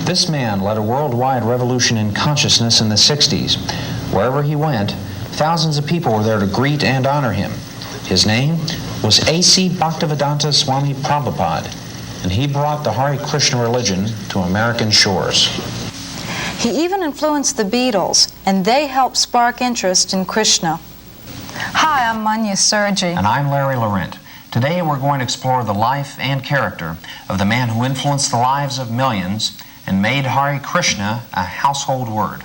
This man led a worldwide revolution in consciousness in the 60s. Wherever he went, thousands of people were there to greet and honor him. His name was A.C. Bhaktivedanta Swami Prabhupada, and he brought the Hare Krishna religion to American shores. He even influenced the Beatles, and they helped spark interest in Krishna. Hi, I'm Manya Sergi. And I'm Larry Laurent. Today we're going to explore the life and character of the man who influenced the lives of millions and made Hare Krishna a household word.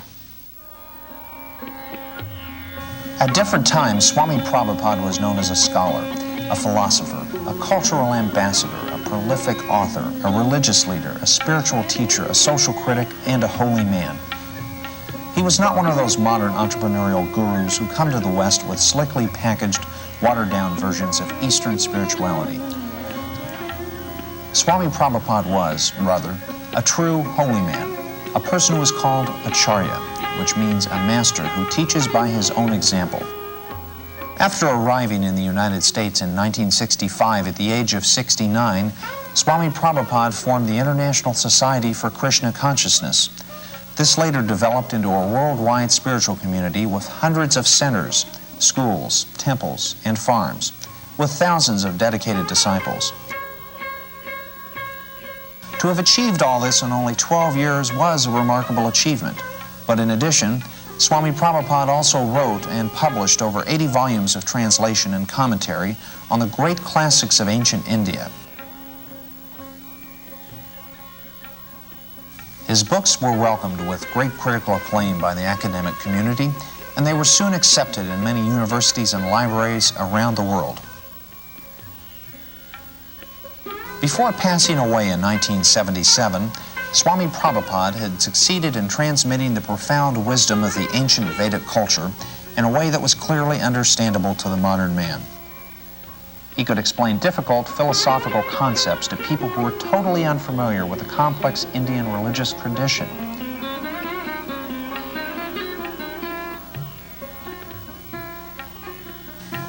At different times, Swami Prabhupada was known as a scholar, a philosopher, a cultural ambassador, a prolific author, a religious leader, a spiritual teacher, a social critic, and a holy man. He was not one of those modern entrepreneurial gurus who come to the West with slickly packaged, watered-down versions of Eastern spirituality. Swami Prabhupada was, rather, a true holy man, a person who is called acharya, which means a master who teaches by his own example. After arriving in the United States in 1965 at the age of 69, Swami Prabhupada formed the International Society for Krishna Consciousness. This later developed into a worldwide spiritual community with hundreds of centers, schools, temples, and farms, with thousands of dedicated disciples. To have achieved all this in only 12 years was a remarkable achievement. But in addition, Swami Prabhupada also wrote and published over 80 volumes of translation and commentary on the great classics of ancient India. His books were welcomed with great critical acclaim by the academic community, and they were soon accepted in many universities and libraries around the world. Before passing away in 1977, Swami Prabhupada had succeeded in transmitting the profound wisdom of the ancient Vedic culture in a way that was clearly understandable to the modern man. He could explain difficult philosophical concepts to people who were totally unfamiliar with the complex Indian religious tradition.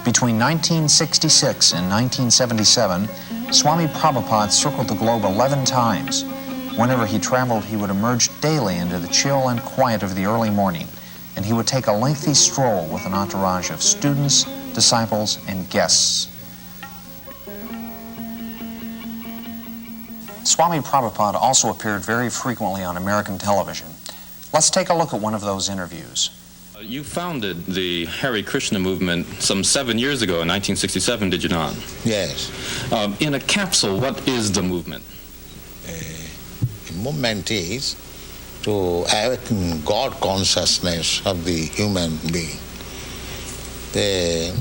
Between 1966 and 1977, Swami Prabhupada circled the globe 11 times. Whenever he traveled, he would emerge daily into the chill and quiet of the early morning, and he would take a lengthy stroll with an entourage of students, disciples, and guests. Swami Prabhupada also appeared very frequently on American television. Let's take a look at one of those interviews. You founded the Hare Krishna movement some 7 years ago in 1967, did you not? Yes. In a capsule, what is the movement? The movement is to awaken God consciousness of the human being. The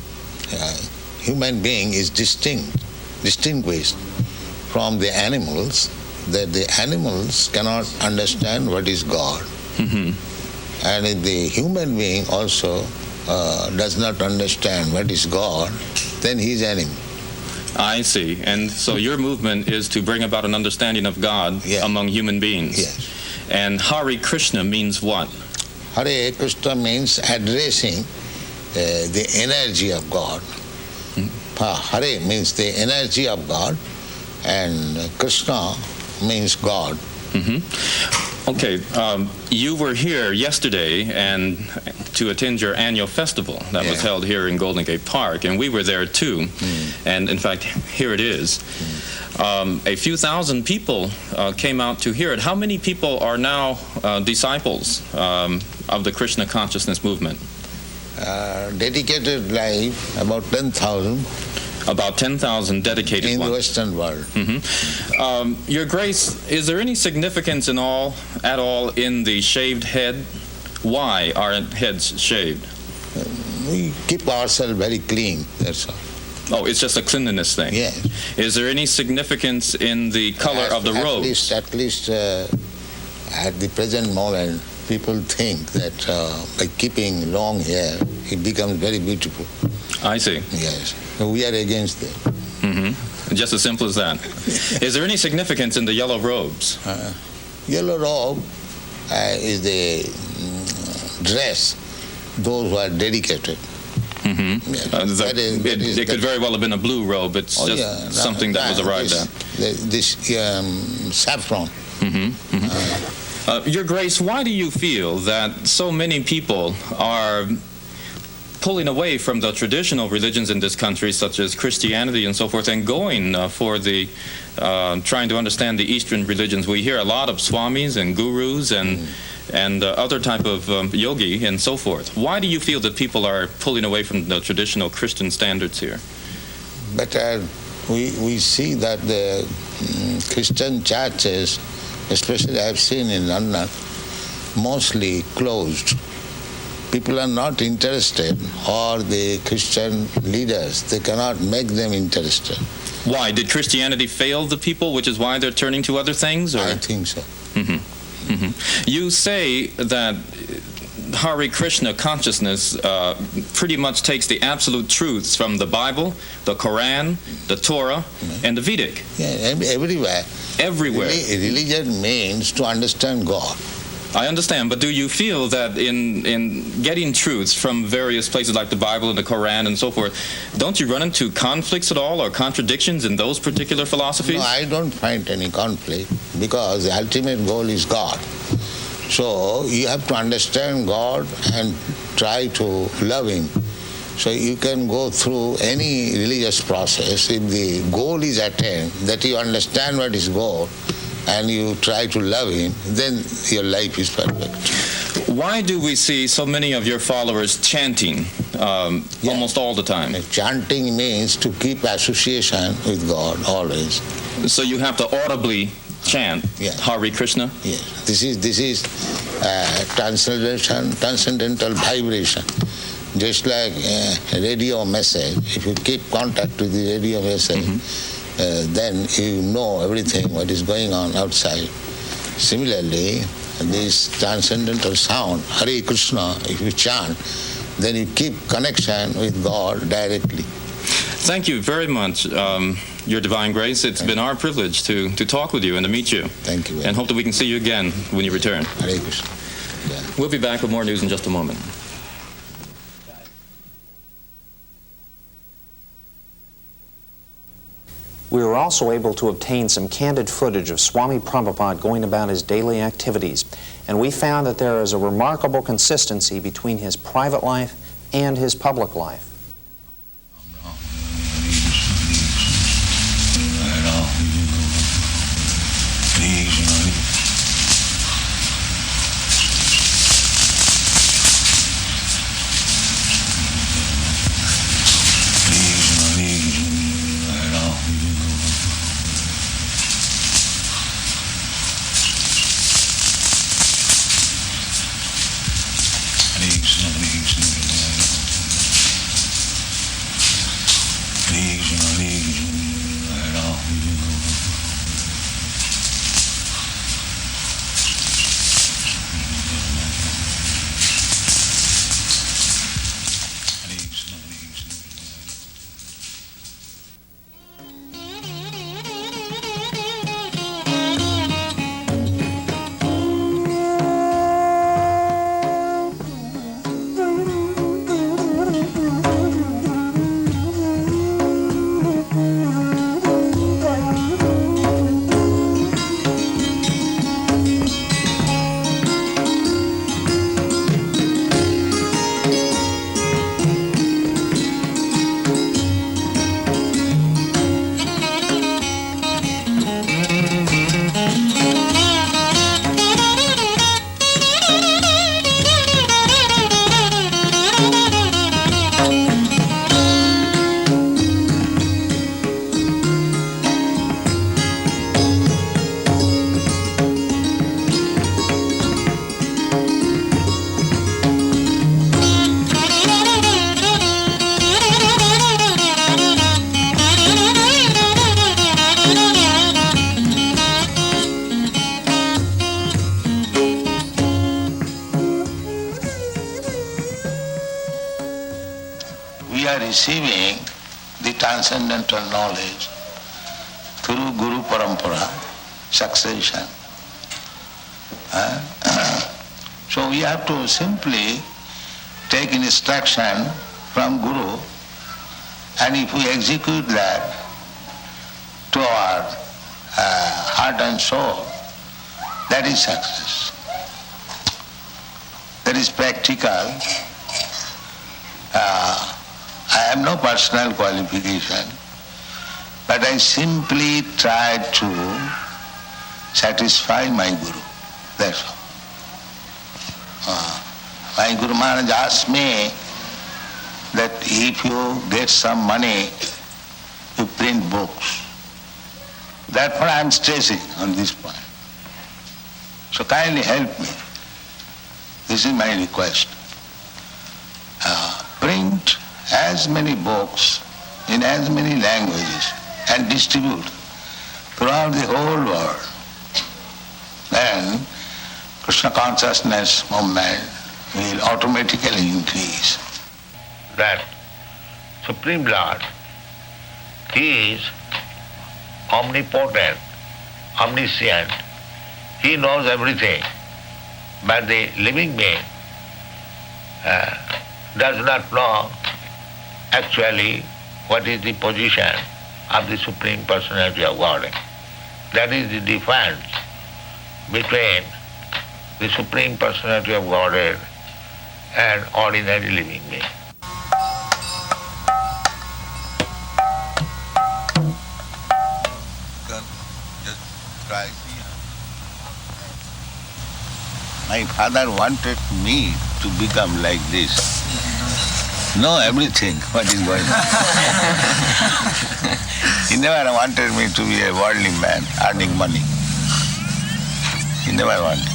human being is distinguished from the animals, that the animals cannot understand what is God. Mm-hmm. And if the human being also does not understand what is God, then he is animal. I see. And so your movement is to bring about an understanding of God among human beings. Yes. And Hare Krishna means what? Hare Krishna means addressing the energy of God. Hare means the energy of God, and Krishna means God. Mm-hmm. Okay, you were here yesterday and to attend your annual festival that was held here in Golden Gate Park, and we were there too. And in fact, here it is. A few thousand people came out to hear it. How many people are now disciples of the Krishna consciousness movement? Dedicated life, about 10,000. About 10,000 dedicated in ones. the Western world. Mm-hmm. Your Grace, is there any significance at all in the shaved head? Why are heads shaved? We keep ourselves very clean, that's all. Oh, it's just a cleanliness thing. Yes. Is there any significance in the color of the robes? At least at the present moment, people think that by keeping long hair, it becomes very beautiful. I see. Yes. So we are against that. Mm-hmm. Just as simple as that. Is there any significance in the yellow robes? Yellow robe is the dress those who are dedicated. Mm-hmm. Yes. It could very well have been a blue robe. It's something that was arrived at. This saffron. Mm-hmm. Mm-hmm. Your Grace, why do you feel that so many people are pulling away from the traditional religions in this country, such as Christianity and so forth, and going for the trying to understand the Eastern religions? We hear a lot of swamis and gurus and other type of yogi and so forth. Why do you feel that people are pulling away from the traditional Christian standards here? But we see that the Christian churches, especially I've seen in London, mostly closed. People are not interested, or the Christian leaders, they cannot make them interested. Why? Did Christianity fail the people, which is why they're turning to other things? Or? I think so. Mm-hmm. Mm-hmm. You say that Hare Krishna consciousness pretty much takes the absolute truths from the Bible, the Quran, the Torah, and the Vedic. Yeah, everywhere. Everywhere. Religion means to understand God. I understand, but do you feel that in getting truths from various places like the Bible and the Quran and so forth, don't you run into conflicts at all or contradictions in those particular philosophies? No, I don't find any conflict, because the ultimate goal is God. So you have to understand God and try to love Him. So you can go through any religious process. If the goal is attained, that you understand what is goal, and you try to love Him, then your life is perfect. Why do we see so many of your followers chanting almost all the time? Chanting means to keep association with God always. So you have to audibly chant Hare Krishna? Yes. This is transcendental vibration. Just like a radio message, if you keep contact with the radio message, then you know everything what is going on outside. Similarly, this transcendental sound, Hare Krishna, if you chant, then you keep connection with God directly. Thank you very much, Your Divine Grace. It's been our privilege to talk with you and to meet you. Thank you. And hope that we can see you again when you return. Hare Krishna. Yeah. We'll be back with more news in just a moment. We were also able to obtain some candid footage of Swami Prabhupada going about his daily activities, and we found that there is a remarkable consistency between his private life and his public life. receiving the transcendental knowledge through Guru Parampara, succession. So we have to simply take instruction from Guru, and if we execute that to our heart and soul, that is success. That is practical. I have no personal qualification, but I simply try to satisfy my Guru. That's all. My Guru Maharaj asked me that if you get some money, you print books. Therefore I am stressing on this point. So kindly help me. This is my request. Print as many books in as many languages and distribute throughout the whole world. Then Krishna consciousness movement will automatically increase. That Supreme Lord is omnipotent, omniscient. He knows everything. But the living being does not know actually what is the position of the Supreme Personality of Godhead. That is the difference between the Supreme Personality of Godhead and ordinary living being. My father wanted me to become like this. Know everything, what is going on. He never wanted me to be a worldly man, earning money. He never wanted.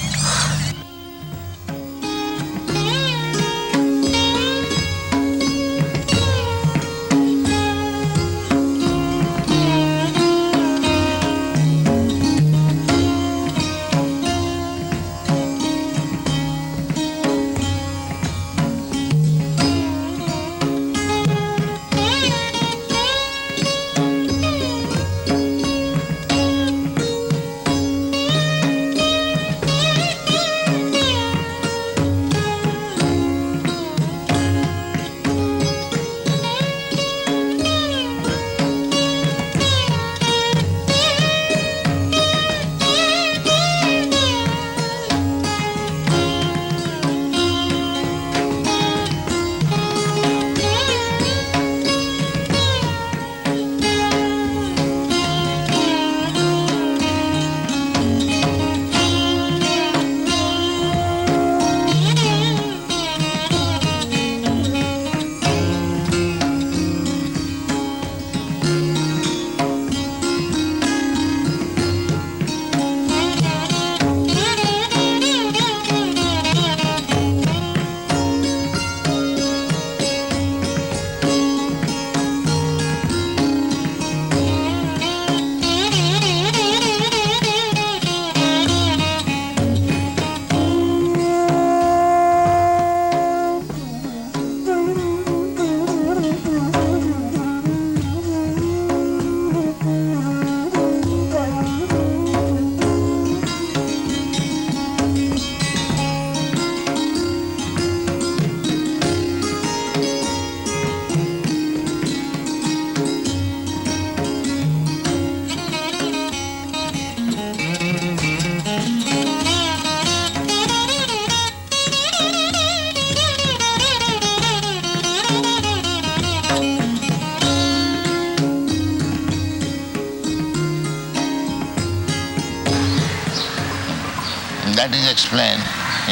That is explained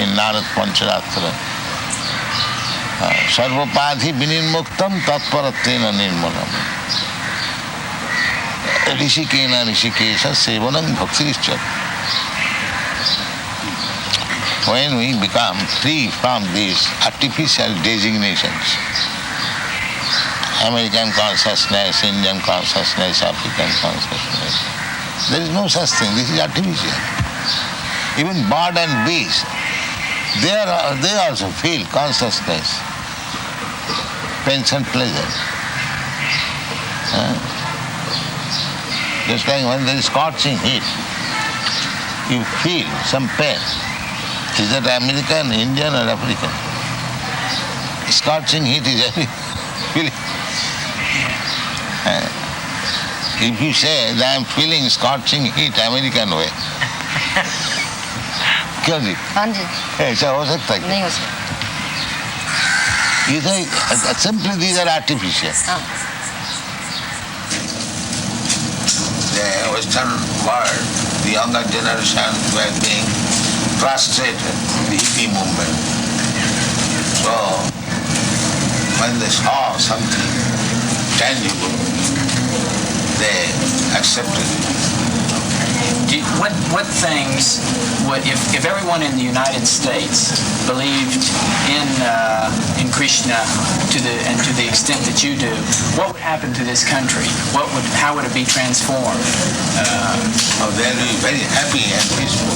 in Narad Pancharatra. Sarvapadhi vinirmuktam tatparattena nirmalam. Rishikena rishikesha sevanam bhaktirishcha. When we become free from these artificial designations, American consciousness, Indian consciousness, African consciousness, there is no such thing. This is artificial. Even bird and beast, they also feel consciousness, pain and pleasure. Just like when there is scorching heat, you feel some pain. Is that American, Indian or African? Scorching heat is every feeling. If you say that I'm feeling scorching heat American way, क्यों जी? हाँ जी ऐसा हो सकता है? नहीं हो सकता You think simply these are artificial. हाँ The Western world, the younger generation were being frustrated with the hippie movement. So when they saw something tangible, they accepted it. What things would, if everyone in the United States believed in Krishna to the extent that you do, what would happen to this country? How would it be transformed? They'll be very happy and peaceful.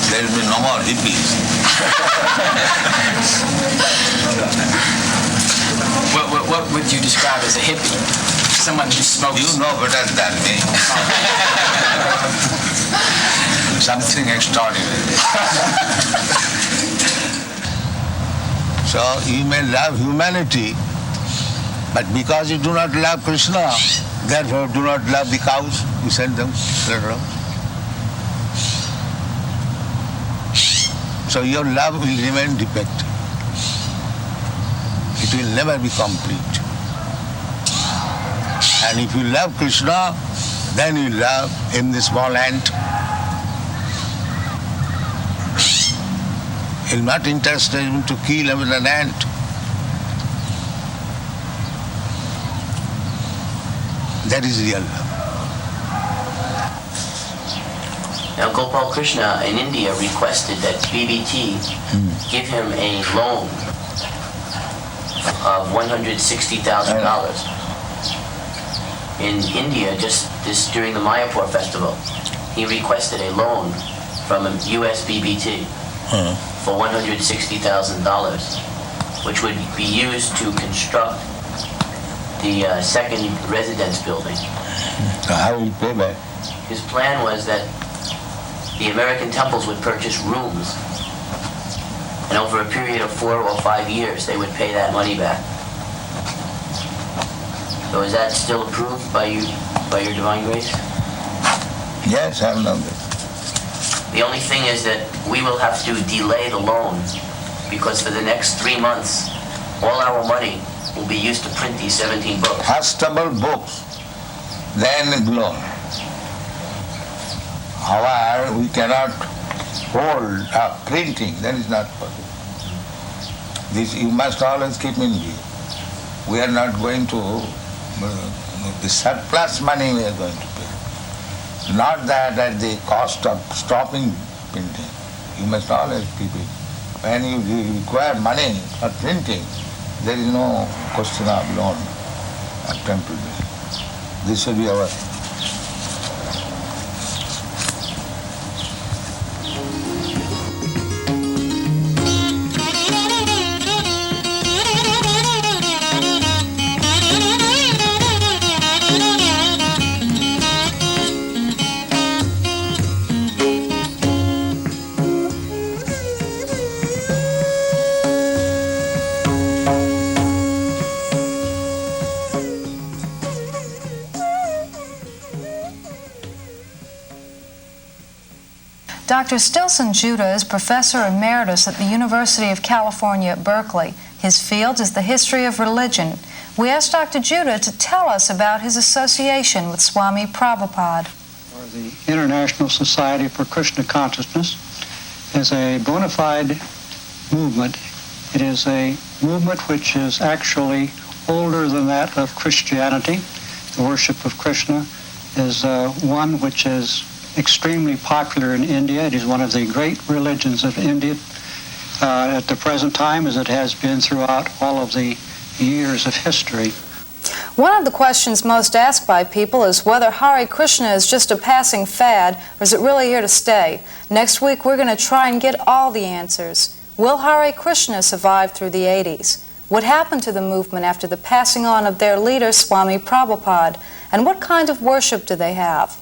There will be no more hippies. What would you describe as a hippie? Someone who smokes. You know better than me. Something extraordinary. So you may love humanity, but because you do not love Krishna, therefore do not love the cows. You send them later on. So your love will remain defective. It will never be complete. And if you love Krishna, then you love him, the small ant. You're not interested in to kill him with an ant. That is real love. Now Gopal Krishna in India requested that BBT give him a loan of $160,000. In India, just this during the Mayapur festival, he requested a loan from a US BBT for $160,000, which would be used to construct the second residence building. So how will you pay back? His plan was that the American temples would purchase rooms, and over a period of 4 or 5 years, they would pay that money back. So is that still approved by you, by your divine grace? Yes, I know that. The only thing is that we will have to delay the loan because for the next 3 months, all our money will be used to print these 17 books. First of all, books, then loan. However, we cannot hold up printing. That is not possible. This you must always keep in view. We are not going to, the surplus money we are going to pay. Not that at the cost of stopping printing. You must always keep it. When you require money for printing, there is no question of loan or temporary. This will be our Dr. Stilson Judah is Professor Emeritus at the University of California at Berkeley. His field is the history of religion. We asked Dr. Judah to tell us about his association with Swami Prabhupada. The International Society for Krishna Consciousness is a bona fide movement. It is a movement which is actually older than that of Christianity. The worship of Krishna is one which is extremely popular in India. It is one of the great religions of India at the present time, as it has been throughout all of the years of history. One of the questions most asked by people is whether Hare Krishna is just a passing fad or is it really here to stay. Next week we're going to try and get all the answers. Will Hare Krishna survive through the 80s? What happened to the movement after the passing on of their leader, Swami Prabhupada? And what kind of worship do they have?